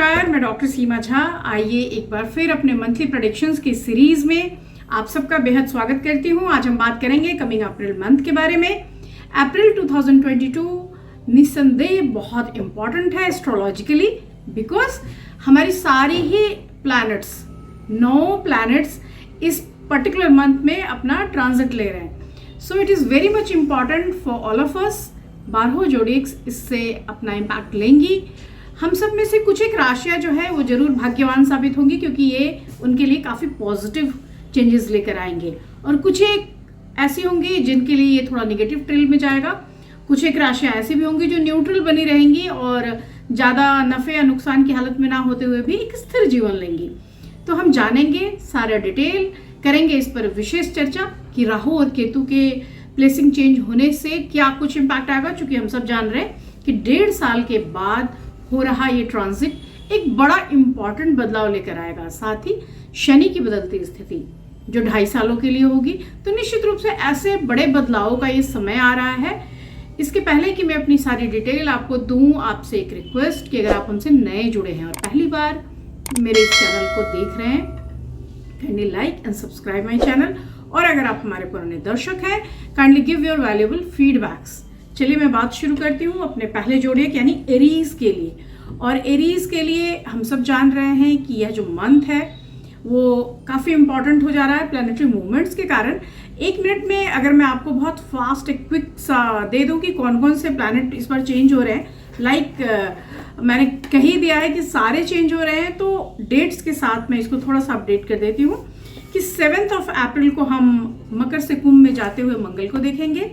नमस्कार, मैं डॉक्टर सीमा झा। आइए एक बार फिर अपने मंथली प्रेडिक्शंस की सीरीज में आप सबका बेहद स्वागत करती हूं। आज हम बात करेंगे कमिंग अप्रैल मंथ के बारे में। अप्रैल 2022 निस्संदेह बहुत इंपॉर्टेंट है एस्ट्रोलॉजिकली, बिकॉज हमारी सारी ही प्लैनेट्स 9 प्लैनेट्स इस पर्टिकुलर मंथ में अपना ट्रांजिट ले रहे हैं। So it is very much important for all of us. 12 जोडिक्स इससे अपना इम्पैक्ट लेंगी। हम सब में से कुछ एक राशियां जो है वो जरूर भाग्यवान साबित होंगी, क्योंकि ये उनके लिए काफ़ी पॉजिटिव चेंजेस लेकर आएंगे, और कुछ एक ऐसी होंगी जिनके लिए ये थोड़ा निगेटिव ट्रेल में जाएगा। कुछ एक राशियां ऐसी भी होंगी जो न्यूट्रल बनी रहेंगी और ज़्यादा नफ़े या नुकसान की हालत में ना होते हुए भी एक स्थिर जीवन लेंगी। तो हम जानेंगे सारा डिटेल, करेंगे इस पर विशेष चर्चा कि राहु और केतु के प्लेसिंग चेंज होने से क्या कुछ इम्पैक्ट आएगा। चूंकि हम सब जान रहे हैं कि 1.5 साल के बाद हो रहा ये ट्रांजिट एक बड़ा इंपॉर्टेंट बदलाव लेकर आएगा। साथ ही शनि की बदलती स्थिति जो 2.5 सालों के लिए होगी, तो निश्चित रूप से ऐसे बड़े बदलावों का ये समय आ रहा है। इसके पहले कि मैं अपनी सारी डिटेल आपको दूं, आपसे एक रिक्वेस्ट कि अगर आप हमसे नए जुड़े हैं और पहली बार मेरे इस चैनल को देख रहे हैं, kindly like and subscribe my channel. और अगर आप हमारे पुराने दर्शक हैं, kindly give your valuable feedbacks. चलिए मैं बात शुरू करती हूँ अपने पहले जोड़िक यानी एरीज के लिए। और एरीज के लिए हम सब जान रहे हैं कि यह जो मंथ है वो काफ़ी इंपॉर्टेंट हो जा रहा है प्लैनेटरी मूवमेंट्स के कारण। 1 मिनट में अगर मैं आपको बहुत फास्ट एक क्विक सा दे दूं कि कौन कौन से प्लैनेट इस बार चेंज हो रहे हैं, मैंने कह ही दिया है कि सारे चेंज हो रहे हैं, तो डेट्स के साथ मैं इसको थोड़ा सा अपडेट कर देती हूँ कि 7 अप्रैल को हम मकर से कुंभ में जाते हुए मंगल को देखेंगे,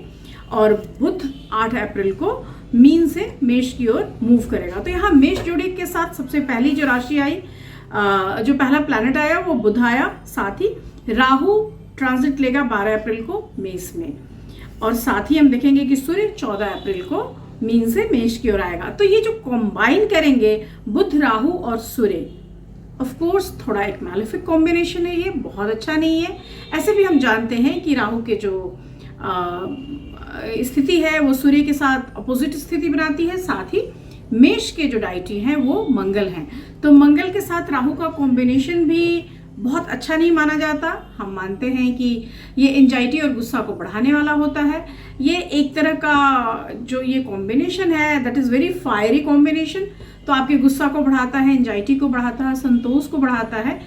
और बुध 8 अप्रैल को मीन से मेष की ओर मूव करेगा। तो यहाँ मेष जोड़ी के साथ सबसे पहली जो राशि आई, जो पहला प्लैनेट आया वो बुध आया। साथ ही राहु ट्रांजिट लेगा 12 अप्रैल को मेष में, और साथ ही हम देखेंगे कि सूर्य 14 अप्रैल को मीन से मेष की ओर आएगा। तो ये जो कॉम्बाइन करेंगे बुध, राहु और सूर्य, ऑफ कोर्स थोड़ा एक मैलेफिक कॉम्बिनेशन है, ये बहुत अच्छा नहीं है। ऐसे भी हम जानते हैं कि राहु के जो स्थिति है वो सूर्य के साथ अपोजिट स्थिति बनाती है। साथ ही मेष के जो डायटी हैं वो मंगल हैं, तो मंगल के साथ राहु का कॉम्बिनेशन भी बहुत अच्छा नहीं माना जाता। हम मानते हैं कि ये एंजाइटी और गुस्सा को बढ़ाने वाला होता है। ये एक तरह का जो ये कॉम्बिनेशन है that is very fiery combination, तो आपके गुस्सा को बढ़ाता है, एंजाइटी को बढ़ाता है, संतोष को बढ़ाता है।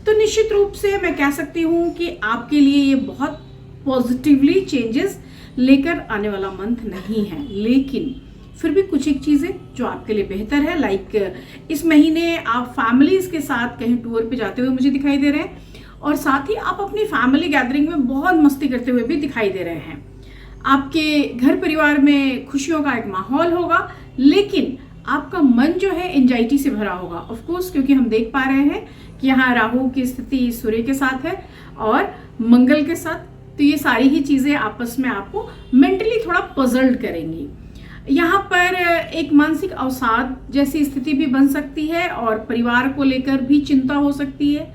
तो निश्चित रूप से मैं कह सकती हूँ कि आपके लिए ये बहुत पॉजिटिवली चेंजेस लेकर आने वाला मंथ नहीं है, लेकिन फिर भी कुछ एक चीज़ें जो आपके लिए बेहतर है। लाइक इस महीने आप फैमिलीज के साथ कहीं टूर पे जाते हुए मुझे दिखाई दे रहे हैं, और साथ ही आप अपनी फैमिली गैदरिंग में बहुत मस्ती करते हुए भी दिखाई दे रहे हैं। आपके घर परिवार में खुशियों का एक माहौल होगा, लेकिन आपका मन जो है एंजाइटी से भरा होगा। ऑफ कोर्स क्योंकि हम देख पा रहे हैं कि यहाँ राहु की स्थिति सूर्य के साथ है और मंगल के साथ, तो ये सारी ही चीज़ें आपस में आपको मेंटली थोड़ा पजल्ड करेंगी। यहाँ पर एक मानसिक अवसाद जैसी स्थिति भी बन सकती है, और परिवार को लेकर भी चिंता हो सकती है।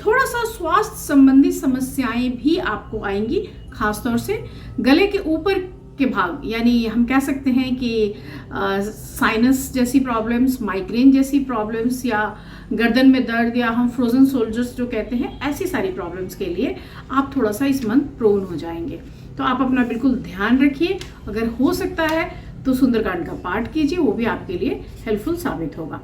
थोड़ा सा स्वास्थ्य संबंधी समस्याएं भी आपको आएंगी, खासतौर से गले के ऊपर के भाग, यानी हम कह सकते हैं कि साइनस जैसी प्रॉब्लम्स, माइग्रेन जैसी प्रॉब्लम्स, या गर्दन में दर्द, या हम फ्रोजन सोल्जर्स जो कहते हैं, ऐसी सारी प्रॉब्लम्स के लिए आप थोड़ा सा इस मंथ प्रोन हो जाएंगे। तो आप अपना बिल्कुल ध्यान रखिए। अगर हो सकता है तो सुंदरकांड का पाठ कीजिए, वो भी आपके लिए हेल्पफुल साबित होगा।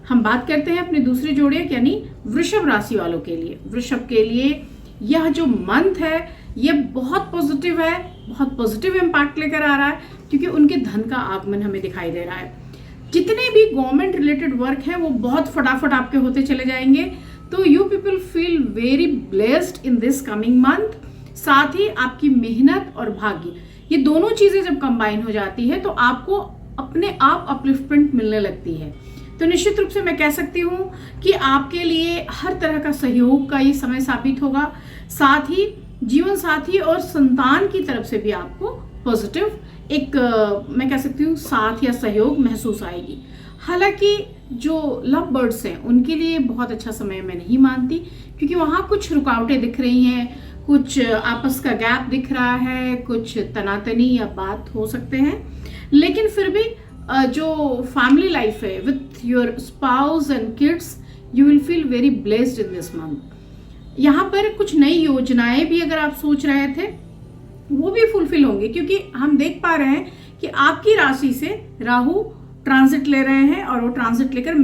हम बात करते हैं अपने दूसरे जोड़े यानी वृषभ राशि वालों के लिए। वृषभ के लिए यह जो मंथ है ये बहुत पॉजिटिव है, बहुत पॉजिटिव इम्पैक्ट लेकर आ रहा है, क्योंकि उनके धन का आगमन हमें दिखाई दे रहा है। जितने भी गवर्नमेंट रिलेटेड वर्क हैं वो बहुत फटाफट आपके होते चले जाएंगे। तो you people feel very blessed in this coming month. साथ ही आपकी मेहनत और भाग्य, ये दोनों चीजें जब कंबाइन हो जाती है तो आपको अपने आप अपलिफ्टमेंट मिलने लगती है। तो निश्चित रूप से मैं कह सकती हूँ कि आपके लिए हर तरह का सहयोग का ये समय साबित होगा। साथ ही जीवन साथी और संतान की तरफ से भी आपको पॉजिटिव एक मैं कह सकती हूँ साथ या सहयोग महसूस आएगी। हालांकि जो लव बर्ड्स हैं उनके लिए बहुत अच्छा समय मैं नहीं मानती, क्योंकि वहाँ कुछ रुकावटें दिख रही हैं, कुछ आपस का गैप दिख रहा है, कुछ तनातनी या बात हो सकते हैं। लेकिन फिर भी जो फैमिली लाइफ है with your spouse and kids, you will feel very blessed in this month. यहाँ पर कुछ नई योजनाएं भी अगर आप सोच रहे थे वो भी फुलफिल होंगे, क्योंकि हम देख पा रहे हैं कि आपकी राशि से राहु ट्रांजिट ले रहे हैं और वो ट्रांजिट लेकर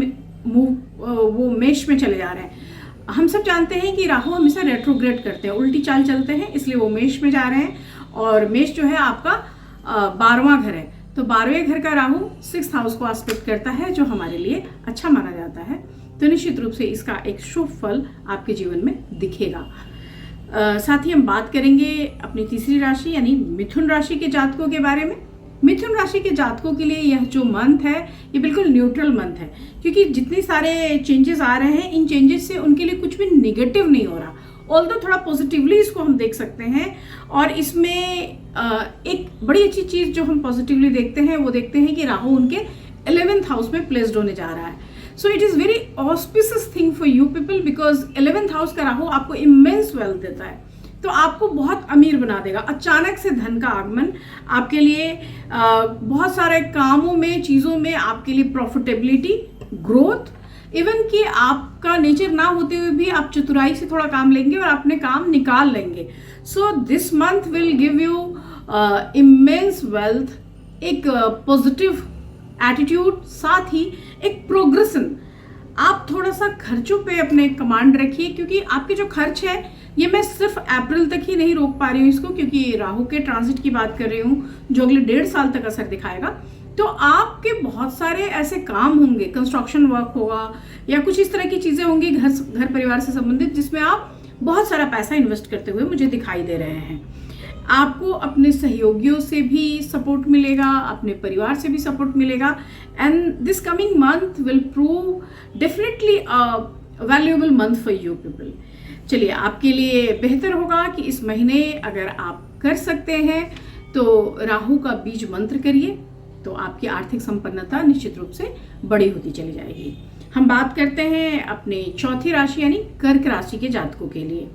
वो मेष में चले जा रहे हैं। हम सब जानते हैं कि राहु हमेशा रेट्रोग्रेड करते हैं, उल्टी चाल चलते हैं, इसलिए वो मेष में जा रहे हैं। और मेष जो है आपका 12वां घर है, तो 12वें घर का राहु 6th हाउस को एस्पेक्ट करता है, जो हमारे लिए अच्छा माना जाता है। तो निश्चित रूप से इसका एक शुभ फल आपके जीवन में दिखेगा। साथ ही हम बात करेंगे अपनी तीसरी राशि यानी मिथुन राशि के जातकों के बारे में। मिथुन राशि के जातकों के लिए यह जो मंथ है ये बिल्कुल न्यूट्रल मंथ है, क्योंकि जितने सारे चेंजेस आ रहे हैं इन चेंजेस से उनके लिए कुछ भी नेगेटिव नहीं हो रहा, ऑल्दो थोड़ा पॉजिटिवली इसको हम देख सकते हैं। और इसमें एक बड़ी अच्छी चीज जो हम पॉजिटिवली देखते हैं वो देखते हैं कि राहु उनके 11th हाउस में प्लेस्ड होने जा रहा है। So it is very auspicious thing for you people, because 11th house का राहु आपको इमेंस वेल्थ देता है, तो आपको बहुत अमीर बना देगा। अचानक से धन का आगमन आपके लिए बहुत सारे कामों में, चीज़ों में आपके लिए प्रॉफिटेबिलिटी, ग्रोथ, इवन कि आपका नेचर ना होते हुए भी आप चतुराई से थोड़ा काम लेंगे और अपने काम निकाल लेंगे। So this month will give you immense wealth, एक पॉजिटिव एटीट्यूड, साथ ही एक प्रोग्रेशन। आप थोड़ा सा खर्चों पे अपने कमांड रखिए, क्योंकि आपके जो खर्च है ये मैं सिर्फ अप्रैल तक ही नहीं रोक पा रही हूँ इसको, क्योंकि राहु के ट्रांजिट की बात कर रही हूँ जो अगले 1.5 साल तक असर दिखाएगा। तो आपके बहुत सारे ऐसे काम होंगे, कंस्ट्रक्शन वर्क होगा या कुछ इस तरह की चीजें होंगी घर परिवार से संबंधित, जिसमें आप बहुत सारा पैसा इन्वेस्ट करते हुए मुझे दिखाई दे रहे हैं। आपको अपने सहयोगियों से भी सपोर्ट मिलेगा, अपने परिवार से भी सपोर्ट मिलेगा, and this coming month will prove definitely a valuable month for you people. चलिए, आपके लिए बेहतर होगा कि इस महीने अगर आप कर सकते हैं तो राहु का बीज मंत्र करिए, तो आपकी आर्थिक संपन्नता निश्चित रूप से बड़ी होती चली जाएगी। हम बात करते हैं अपने चौथी राशि यानी कर्क राशि के जातकों के लिए।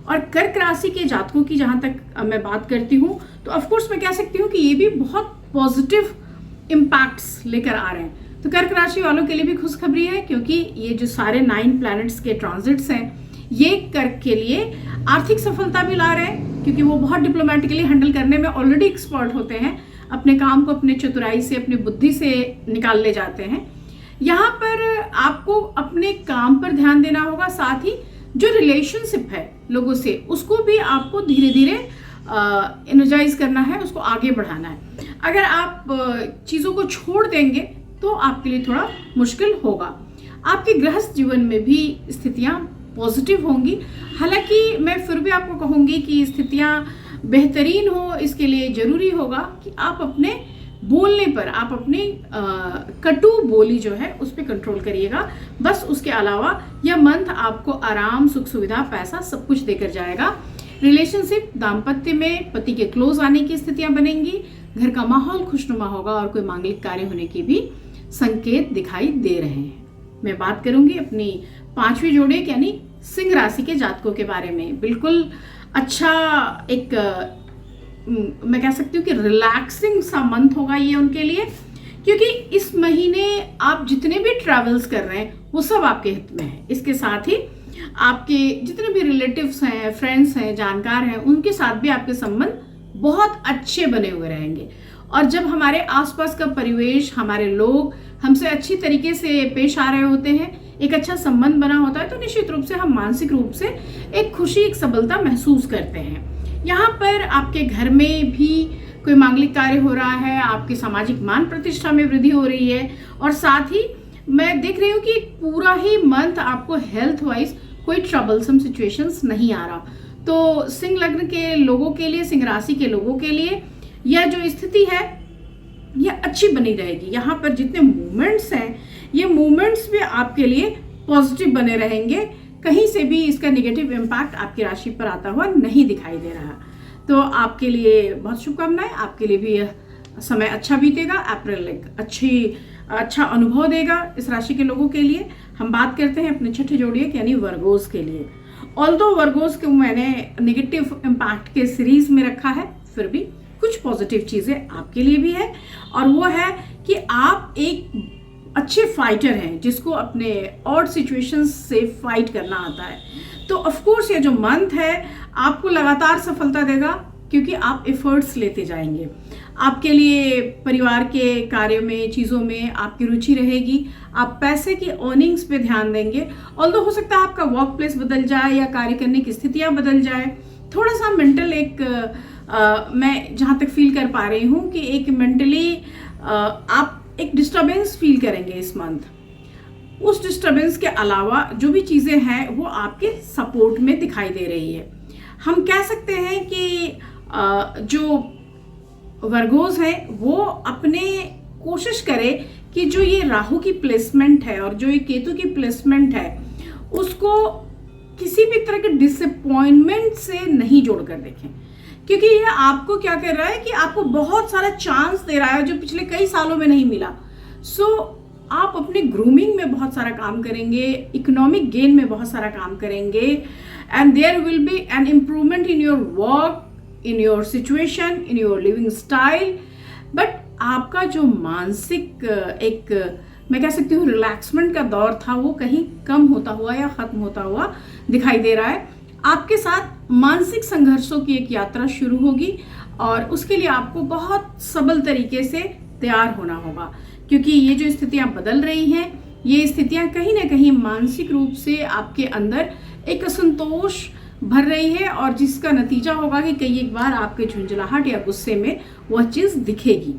और कर्क राशि के जातकों की जहां तक मैं बात करती हूँ तो ऑफकोर्स मैं कह सकती हूँ कि ये भी बहुत पॉजिटिव इम्पैक्ट्स लेकर आ रहे हैं। तो कर्क राशि वालों के लिए भी खुशखबरी है, क्योंकि ये जो सारे 9 प्लैनेट्स के ट्रांजिट्स हैं ये कर्क के लिए आर्थिक सफलता भी ला रहे हैं, क्योंकि वो बहुत डिप्लोमेटिकली हैंडल करने में ऑलरेडी एक्सपर्ट होते हैं, अपने काम को अपने चतुराई से, अपनी बुद्धि से निकाल ले जाते हैं। यहाँ पर आपको अपने काम पर ध्यान देना होगा, साथ ही जो रिलेशनशिप है लोगों से उसको भी आपको धीरे धीरे एनर्जाइज करना है, उसको आगे बढ़ाना है। अगर आप चीज़ों को छोड़ देंगे तो आपके लिए थोड़ा मुश्किल होगा। आपके गृहस्थ जीवन में भी स्थितियाँ पॉजिटिव होंगी, हालांकि मैं फिर भी आपको कहूँगी कि स्थितियाँ बेहतरीन हो, इसके लिए जरूरी होगा कि आप अपने बोलने पर, आप अपनी कटु बोली जो है उस पर कंट्रोल करिएगा। बस उसके अलावा यह मंथ आपको आराम, सुख सुविधा, पैसा सब कुछ देकर जाएगा। रिलेशनशिप, दाम्पत्य में पति के क्लोज आने की स्थितियां बनेंगी, घर का माहौल खुशनुमा होगा और कोई मांगलिक कार्य होने की भी संकेत दिखाई दे रहे हैं। मैं बात करूंगी अपनी 5वीं जोड़े यानी सिंह राशि के जातकों के बारे में। बिल्कुल अच्छा एक मैं कह सकती हूँ कि रिलैक्सिंग सा मंथ होगा ये उनके लिए, क्योंकि इस महीने आप जितने भी ट्रैवल्स कर रहे हैं वो सब आपके हित में है। इसके साथ ही आपके जितने भी रिलेटिव्स हैं, फ्रेंड्स हैं, जानकार हैं, उनके साथ भी आपके संबंध बहुत अच्छे बने हुए रहेंगे। और जब हमारे आसपास का परिवेश, हमारे लोग हमसे अच्छी तरीके से पेश आ रहे होते हैं, एक अच्छा संबंध बना होता है, तो निश्चित रूप से हम मानसिक रूप से एक खुशी, एक सबलता महसूस करते हैं। यहाँ पर आपके घर में भी कोई मांगलिक कार्य हो रहा है, आपकी सामाजिक मान प्रतिष्ठा में वृद्धि हो रही है, और साथ ही मैं देख रही हूँ कि पूरा ही मंथ आपको हेल्थ वाइज कोई ट्रबलसम सिचुएशंस नहीं आ रहा। तो सिंह लग्न के लोगों के लिए, सिंह राशि के लोगों के लिए यह जो स्थिति है यह अच्छी बनी रहेगी। यहाँ पर जितने मूवमेंट्स हैं ये मूवमेंट्स भी आपके लिए पॉजिटिव बने रहेंगे, कहीं से भी इसका नेगेटिव इम्पैक्ट आपकी राशि पर आता हुआ नहीं दिखाई दे रहा। तो आपके लिए बहुत शुभकामनाएं, आपके लिए भी यह समय अच्छा बीतेगा। अप्रैल एक अच्छा अनुभव देगा इस राशि के लोगों के लिए। हम बात करते हैं अपने छठे जोड़िए यानी वर्गोस के लिए। ऑल्दो वर्गोस को मैंने नेगेटिव इम्पैक्ट के सीरीज में रखा है, फिर भी कुछ पॉजिटिव चीजें आपके लिए भी है, और वो है कि आप एक अच्छे फाइटर हैं जिसको अपने ऑड सिचुएशंस से फाइट करना आता है। तो ऑफ कोर्स ये जो मंथ है आपको लगातार सफलता देगा, क्योंकि आप एफर्ट्स लेते जाएंगे। आपके लिए परिवार के कार्यों में, चीज़ों में आपकी रुचि रहेगी। आप पैसे की अर्निंग्स पे ध्यान देंगे। ऑल्दो हो सकता है आपका वर्क प्लेस बदल जाए या कार्य करने की स्थितियां बदल जाए। थोड़ा सा मेंटल मैं जहाँ तक फील कर पा रही हूँ कि एक मेंटली आप एक डिस्टर्बेंस फील करेंगे इस मंथ। उस डिस्टर्बेंस के अलावा जो भी चीज़ें हैं वो आपके सपोर्ट में दिखाई दे रही है। हम कह सकते हैं कि जो वर्गोज हैं वो अपने कोशिश करे कि जो ये राहु की प्लेसमेंट है और जो ये केतु की प्लेसमेंट है उसको किसी भी तरह के डिसअपॉइंटमेंट से नहीं जोड़कर देखें, क्योंकि ये आपको क्या कर रहा है कि आपको बहुत सारा चांस दे रहा है जो पिछले कई सालों में नहीं मिला। सो आप अपने ग्रूमिंग में बहुत सारा काम करेंगे, इकोनॉमिक गेन में बहुत सारा काम करेंगे, and there will be an improvement in your work, in your situation, in your living style. But आपका जो मानसिक मैं कह सकती हूँ रिलैक्समेंट का दौर था वो कहीं कम होता हुआ या खत्म होता हुआ दिखाई दे रहा है। आपके साथ मानसिक संघर्षों की एक यात्रा शुरू होगी और उसके लिए आपको बहुत सबल तरीके से तैयार होना होगा, क्योंकि ये जो स्थितियां बदल रही हैं ये स्थितियां कहीं ना कहीं मानसिक रूप से आपके अंदर एक असंतोष भर रही है, और जिसका नतीजा होगा कि कई एक बार आपके झुंझलाहट या गुस्से में वह चीज़ दिखेगी।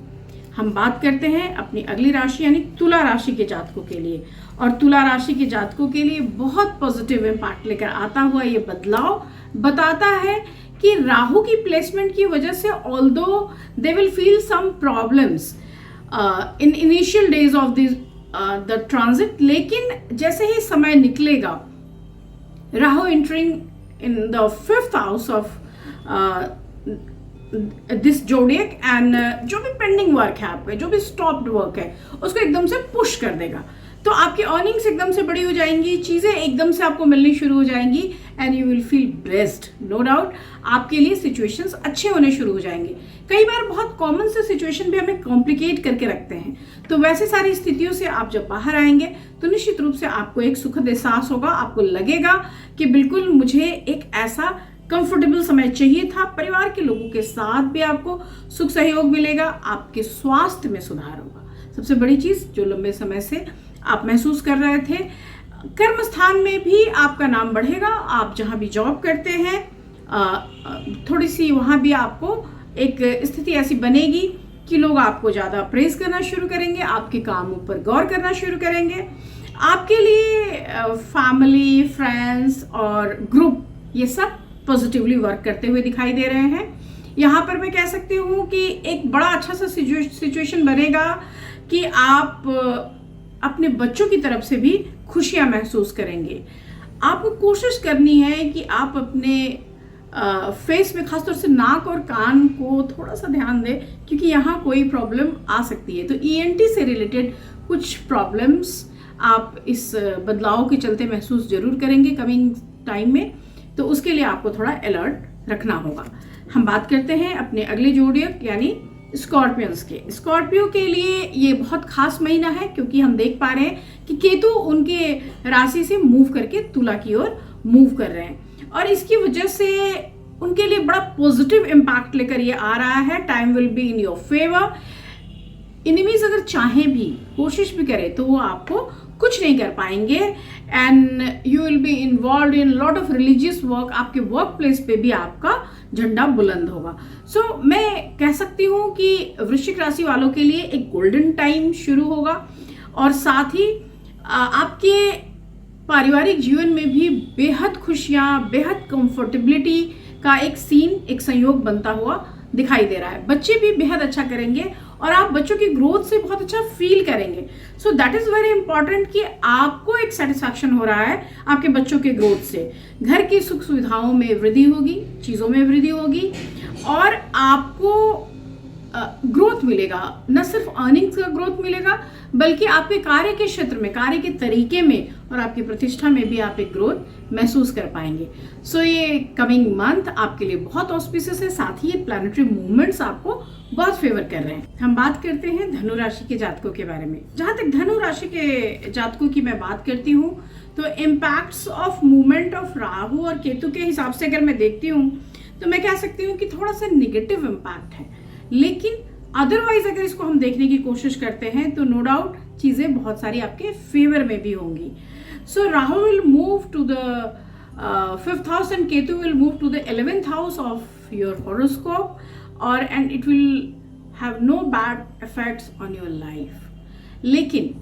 हम बात करते हैं अपनी अगली राशि यानी तुला राशि के जातकों के लिए, और तुला राशि के जातकों के लिए बहुत पॉजिटिव इम्पैक्ट लेकर आता हुआ ये बदलाव बताता है कि राहु की प्लेसमेंट की वजह से although they will feel some problems in initial days of the transit, लेकिन जैसे ही समय निकलेगा, Rahu entering in the 5th house of this zodiac and जो भी पेंडिंग वर्क है आपका, जो भी स्टॉप्ड वर्क है उसको एकदम से पुश कर देगा। तो आपकी अर्निंग्स एकदम से बड़ी हो जाएंगी, चीज़ें एकदम से आपको मिलनी शुरू हो जाएंगी, and you will feel blessed. No doubt आपके लिए सिचुएशंस अच्छे होने शुरू हो जाएंगे। कई बार बहुत कॉमन से सिचुएशन भी हमें कॉम्प्लिकेट करके रखते हैं, तो वैसे सारी स्थितियों से आप जब बाहर आएंगे तो निश्चित रूप से आपको एक सुखद एहसास होगा। आपको लगेगा कि बिल्कुल मुझे एक ऐसा कंफर्टेबल समय चाहिए था। परिवार के लोगों के साथ भी आपको सुख सहयोग मिलेगा, आपके स्वास्थ्य में सुधार होगा। सबसे बड़ी चीज़ जो लंबे समय से आप महसूस कर रहे थे, कर्म स्थान में भी आपका नाम बढ़ेगा। आप जहाँ भी जॉब करते हैं थोड़ी सी वहाँ भी आपको एक स्थिति ऐसी बनेगी कि लोग आपको ज़्यादा प्रेज करना शुरू करेंगे, आपके कामों पर गौर करना शुरू करेंगे। आपके लिए फैमिली, फ्रेंड्स और ग्रुप ये सब पॉजिटिवली वर्क करते हुए दिखाई दे रहे हैं। यहाँ पर मैं कह सकती हूँ कि एक बड़ा अच्छा सा सिचुएशन बनेगा कि आप अपने बच्चों की तरफ से भी खुशियाँ महसूस करेंगे। आपको कोशिश करनी है कि आप अपने फेस में, खासतौर से नाक और कान को थोड़ा सा ध्यान दें, क्योंकि यहाँ कोई प्रॉब्लम आ सकती है। तो ईएनटी से रिलेटेड कुछ प्रॉब्लम्स आप इस बदलाव के चलते महसूस जरूर करेंगे कमिंग टाइम में, तो उसके लिए आपको थोड़ा अलर्ट रखना होगा। हम बात करते हैं अपने अगले जोडियक यानी स्कॉर्पियंस के। स्कॉर्पियो के लिए ये बहुत खास महीना है, क्योंकि हम देख पा रहे हैं कि केतु उनके राशि से मूव करके तुला की ओर मूव कर रहे हैं, और इसकी वजह से उनके लिए बड़ा पॉजिटिव इम्पैक्ट लेकर ये आ रहा है। Time will be in your favour. Enemies अगर चाहें भी, कोशिश भी करें, तो वो आपको कुछ नहीं कर पाएंगे, and you will be involve in lot of religious work. आपके वर्क प्लेस पे भी आपका झंडा बुलंद होगा। सो मैं कह सकती हूँ कि वृश्चिक राशि वालों के लिए एक गोल्डन टाइम शुरू होगा, और साथ ही आपके पारिवारिक जीवन में भी बेहद खुशियाँ, बेहद कंफर्टेबिलिटी का एक सीन, एक संयोग बनता हुआ दिखाई दे रहा है। बच्चे भी बेहद अच्छा करेंगे और आप बच्चों की ग्रोथ से बहुत अच्छा फील करेंगे। So that is very important कि आपको एक सेटिस्फैक्शन हो रहा है आपके बच्चों के ग्रोथ से। घर की सुख सुविधाओं में वृद्धि होगी, चीज़ों में वृद्धि होगी, और आपको ग्रोथ मिलेगा, न सिर्फ अर्निंग्स का ग्रोथ मिलेगा बल्कि आपके कार्य के क्षेत्र में, कार्य के तरीके में और आपकी प्रतिष्ठा में भी आप एक ग्रोथ महसूस कर पाएंगे। सो ये कमिंग मंथ आपके लिए बहुत ऑस्पिशियस है, साथ ही ये प्लैनेटरी मूवमेंट्स आपको बहुत फेवर कर रहे हैं। हम बात करते हैं धनु राशि के जातकों के बारे में। जहां तक धनु राशि के जातकों की मैं बात करती हूँ तो impacts of movement of Rahu और केतु के हिसाब से अगर मैं देखती हूँ तो मैं कह सकती हूँ कि थोड़ा सा निगेटिव इम्पैक्ट है, लेकिन अदरवाइज अगर इसको हम देखने की कोशिश करते हैं तो नो डाउट चीजें बहुत सारी आपके फेवर में भी होंगी। So Rahu will move to the 5th house and Ketu will move to the 11th house of your horoscope और and it will have no bad effects on your life, लेकिन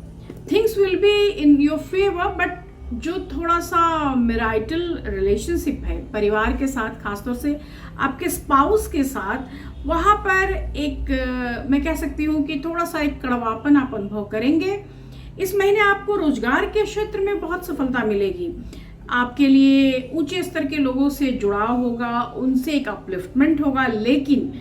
things will be in your favour. But जो थोड़ा सा marital relationship है परिवार के साथ, खासतौर से आपके स्पाउस के साथ, वहाँ पर एक मैं कह सकती हूँ कि थोड़ा सा एक कड़वापन आप अनुभव करेंगे। इस महीने आपको रोजगार के क्षेत्र में बहुत सफलता मिलेगी, आपके लिए ऊंचे स्तर के लोगों से जुड़ाव होगा, उनसे एक अपलिफ्टमेंट होगा, लेकिन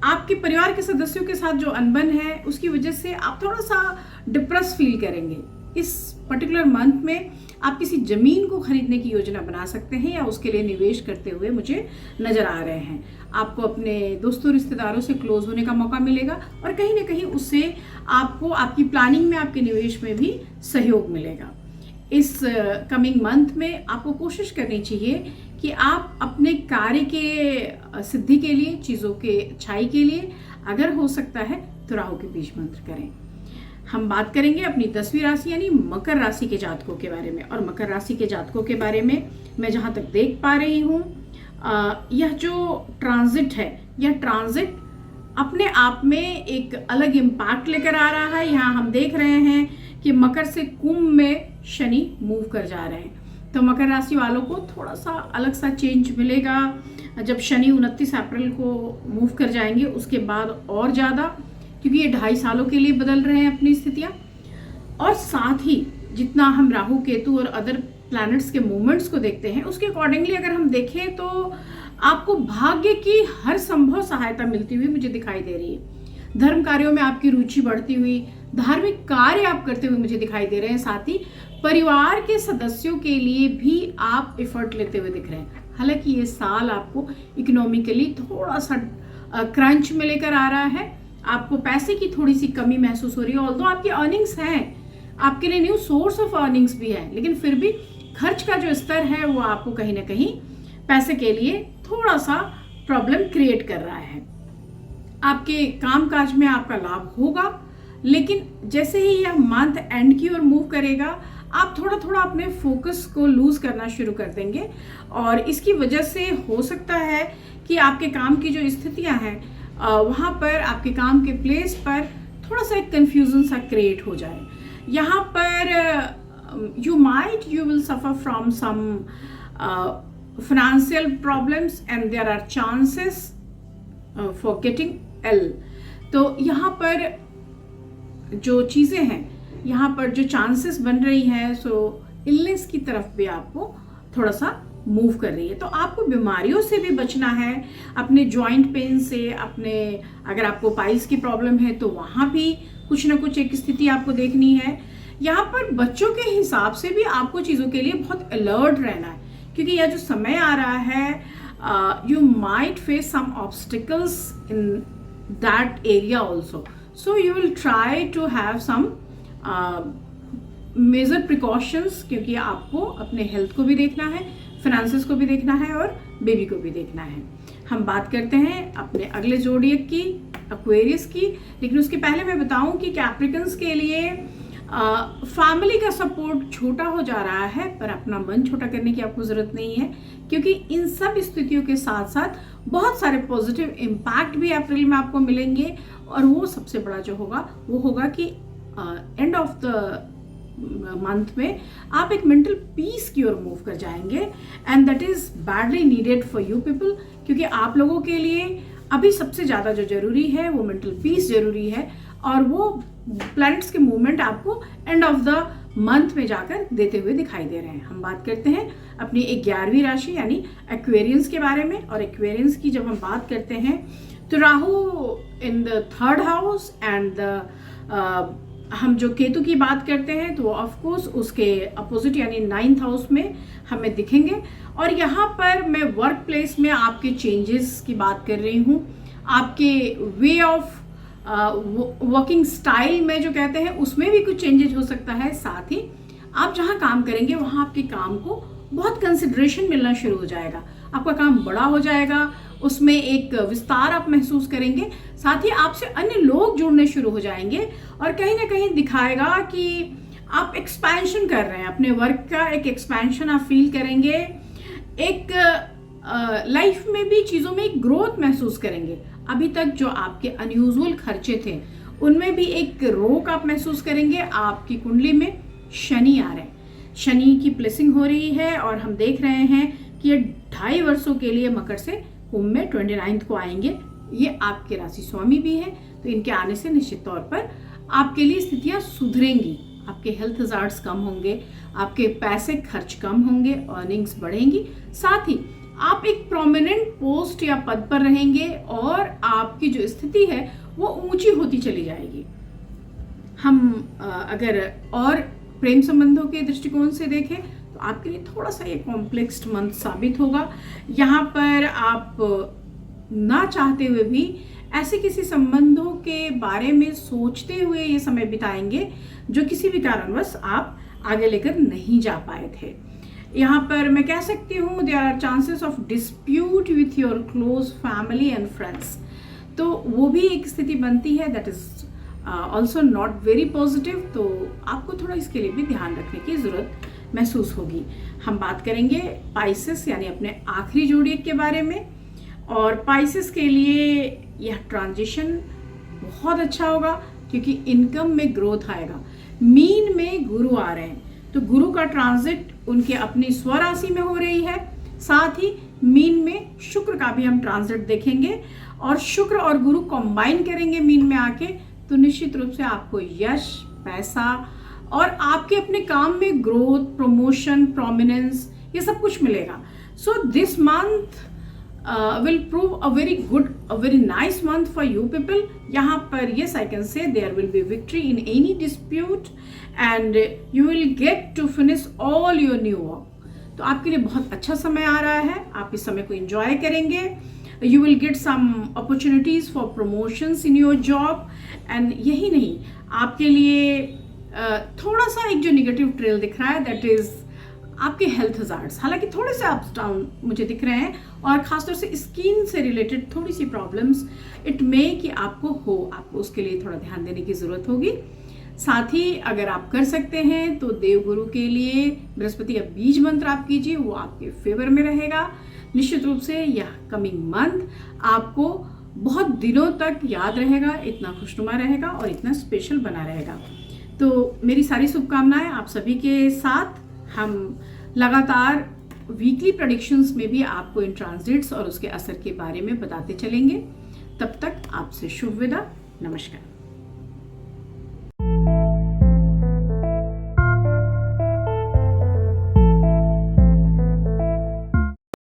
आपके परिवार के सदस्यों के साथ जो अनबन है उसकी वजह से आप थोड़ा सा डिप्रेस फील करेंगे। इस पर्टिकुलर मंथ में आप किसी जमीन को खरीदने की योजना बना सकते हैं या उसके लिए निवेश करते हुए मुझे नजर आ रहे हैं। आपको अपने दोस्तों रिश्तेदारों से क्लोज होने का मौका मिलेगा और कहीं ना कहीं उससे आपको आपकी प्लानिंग में, आपके निवेश में भी सहयोग मिलेगा। इस कमिंग मंथ में आपको कोशिश करनी चाहिए कि आप अपने कार्य के सिद्धि के लिए, चीज़ों के अच्छाई के लिए अगर हो सकता है तो राहु के बीज मंत्र करें। हम बात करेंगे अपनी 10वीं राशि यानी मकर राशि के जातकों के बारे में। और मकर राशि के जातकों के बारे में मैं जहाँ तक देख पा रही हूँ, यह जो ट्रांजिट है, यह ट्रांजिट अपने आप में एक अलग इम्पैक्ट लेकर आ रहा है। यहाँ हम देख रहे हैं कि मकर से कुंभ में शनि मूव कर जा रहे हैं, तो मकर राशि वालों को थोड़ा सा अलग सा चेंज मिलेगा जब शनि 29 अप्रैल को मूव कर जाएंगे। उसके बाद और ज़्यादा, क्योंकि ये 2.5 सालों के लिए बदल रहे हैं अपनी स्थितियाँ। और साथ ही जितना हम राहु केतु और अदर प्लैनेट्स के मूवमेंट्स को देखते हैं उसके अकॉर्डिंगली अगर हम देखें तो आपको भाग्य की हर संभव सहायता मिलती हुई मुझे दिखाई दे रही है। धर्म कार्यों में आपकी रुचि बढ़ती हुई, धार्मिक कार्य आप करते हुए मुझे दिखाई दे रहे हैं। साथ ही परिवार के सदस्यों के लिए भी आप एफर्ट लेते हुए दिख रहे हैं। हालांकि ये साल आपको इकोनॉमिकली थोड़ा सा क्रंच में लेकर आ रहा है, आपको पैसे की थोड़ी सी कमी महसूस हो रही है। ऑल्दो आपकी अर्निंग्स हैं, आपके लिए न्यू सोर्स ऑफ अर्निंग्स भी है, लेकिन फिर भी खर्च का जो स्तर है वो आपको कहीं ना कहीं पैसे के लिए थोड़ा सा प्रॉब्लम क्रिएट कर रहा है। आपके कामकाज में आपका लाभ होगा, लेकिन जैसे ही यह मंथ एंड की ओर मूव करेगा आप थोड़ा थोड़ा अपने फोकस को लूज करना शुरू कर देंगे और इसकी वजह से हो सकता है कि आपके काम की जो स्थितियां हैं वहाँ पर, आपके काम के प्लेस पर थोड़ा सा एक कंफ्यूजन सा क्रिएट हो जाए। यहाँ पर you will suffer from some financial problems and there are chances for getting ill। तो यहाँ पर जो चीज़ें हैं, यहाँ पर जो चांसेस बन रही हैं सो इलनेस की तरफ भी आपको थोड़ा सा मूव कर रही है। तो आपको बीमारियों से भी बचना है, अपने जॉइंट पेन से, अपने अगर आपको पाइल्स की प्रॉब्लम है तो वहाँ भी कुछ ना कुछ एक स्थिति आपको देखनी है। यहाँ पर बच्चों के हिसाब से भी आपको चीज़ों के लिए बहुत अलर्ट रहना है, क्योंकि यह जो समय आ रहा है you might face some obstacles in that area also, so you will try to have some major precautions, क्योंकि आपको अपने हेल्थ को भी देखना है, फाइनेंसेस को भी देखना है और बेबी को भी देखना है। हम बात करते हैं अपने अगले जोडियक की, एक्वेरियस की, लेकिन उसके पहले मैं बताऊं कि कैप्रिकन्स के लिए फैमिली का सपोर्ट छोटा हो जा रहा है, पर अपना मन छोटा करने की आपको ज़रूरत नहीं है, क्योंकि इन सब स्थितियों के साथ साथ बहुत सारे पॉजिटिव इम्पैक्ट भी अप्रैल में आपको मिलेंगे। और वो सबसे बड़ा जो होगा वो होगा कि एंड ऑफ द मंथ में आप एक मेंटल पीस की ओर मूव कर जाएंगे and that is badly needed for you people, क्योंकि आप लोगों के लिए अभी सबसे ज़्यादा जो जरूरी है वो मेंटल पीस जरूरी है, और वो प्लैनेट्स के मूवमेंट आपको एंड ऑफ द मंथ में जाकर देते हुए दिखाई दे रहे हैं। हम बात करते हैं अपनी 11वीं राशि यानी एक्वेरियंस के बारे में। और एक्वेरियंस की जब हम बात करते हैं तो Rahu in the 3rd house and हम जो केतु की बात करते हैं तो ऑफ कोर्स उसके अपोजिट यानी 9th हाउस में हमें दिखेंगे। और यहाँ पर मैं वर्क प्लेस में आपके चेंजेस की बात कर रही हूँ, आपके वे ऑफ वर्किंग स्टाइल में जो कहते हैं उसमें भी कुछ चेंजेस हो सकता है। साथ ही आप जहाँ काम करेंगे वहाँ आपके काम को बहुत कंसिडरेशन मिलना शुरू हो जाएगा, आपका काम बड़ा हो जाएगा, उसमें एक विस्तार आप महसूस करेंगे। साथ ही आपसे अन्य लोग जुड़ने शुरू हो जाएंगे और कहीं ना कहीं दिखाएगा कि आप एक्सपेंशन कर रहे हैं, अपने वर्क का एक एक्सपेंशन आप फील करेंगे, एक लाइफ में भी चीज़ों में एक ग्रोथ महसूस करेंगे। अभी तक जो आपके अनयूजुअल खर्चे थे उनमें भी एक रोक आप महसूस करेंगे। आपकी कुंडली में शनि आ रहे हैं, शनि की ब्लेसिंग हो रही है और हम देख रहे हैं कि ये 2.5 वर्षों के लिए मकर से कुंभ में 29 को आएंगे। ये आपके राशि स्वामी भी है, तो इनके आने से निश्चित तौर पर आपके लिए स्थितियां सुधरेंगी, आपके हेल्थ हजार्ड्स कम होंगे, आपके पैसे खर्च कम होंगे, अर्निंग्स बढ़ेंगी। साथ ही आप एक प्रोमिनेंट पोस्ट या पद पर रहेंगे और आपकी जो स्थिति है वो ऊंची होती चली जाएगी। हम अगर और प्रेम संबंधों के दृष्टिकोण से देखें तो आपके लिए थोड़ा सा ये कॉम्प्लेक्स मंथ साबित होगा। यहाँ पर आप ना चाहते हुए भी ऐसे किसी संबंधों के बारे में सोचते हुए ये समय बिताएंगे जो किसी भी कारणवश आप आगे लेकर नहीं जा पाए थे। यहाँ पर मैं कह सकती हूँ there are chances of dispute with your close family and friends, तो वो भी एक स्थिति बनती है that is also not very positive. तो आपको थोड़ा इसके लिए भी ध्यान रखने की ज़रूरत महसूस होगी। हम बात करेंगे पाइसेस यानी अपने आखिरी जोड़िक के बारे में, और पाइसेस के लिए यह ट्रांजिशन बहुत अच्छा होगा क्योंकि इनकम में ग्रोथ आएगा। मीन में गुरु आ रहे हैं, तो गुरु का ट्रांजिट उनके अपनी स्वराशि में हो रही है। साथ ही मीन में शुक्र का भी हम ट्रांजिट देखेंगे और शुक्र और गुरु कंबाइन करेंगे मीन में आके, तो निश्चित रूप से आपको यश, पैसा और आपके अपने काम में ग्रोथ, प्रमोशन, प्रोमिनेंस ये सब कुछ मिलेगा। So this month will prove a very good, a very nice month for you people. यहाँ पर yes I can say there will be victory in any dispute and you will get to finish all your new work. तो आपके लिए बहुत अच्छा समय आ रहा है, आप इस समय को enjoy करेंगे। You will get some opportunities for promotions in your job and यही नहीं, आपके लिए थोड़ा सा एक जो नेगेटिव ट्रेल दिख रहा है दैट इज आपके हेल्थ हजार्ड्स। हालांकि थोड़े से अप्स डाउन मुझे दिख रहे हैं और खासतौर से स्किन से रिलेटेड थोड़ी सी प्रॉब्लम्स इट मे कि आपको उसके लिए थोड़ा ध्यान देने की ज़रूरत होगी। साथ ही अगर आप कर सकते हैं तो देवगुरु के लिए बृहस्पति का बीज मंत्र आप कीजिए, वो आपके फेवर में रहेगा। निश्चित रूप से यह कमिंग मंथ आपको बहुत दिनों तक याद रहेगा, इतना खुशनुमा रहेगा और इतना स्पेशल बना रहेगा। तो मेरी सारी शुभकामनाएं आप सभी के साथ। हम लगातार वीकली प्रेडिक्शंस में भी आपको इन ट्रांजिट्स और उसके असर के बारे में बताते चलेंगे। तब तक आपसे शुभ विदा, नमस्कार।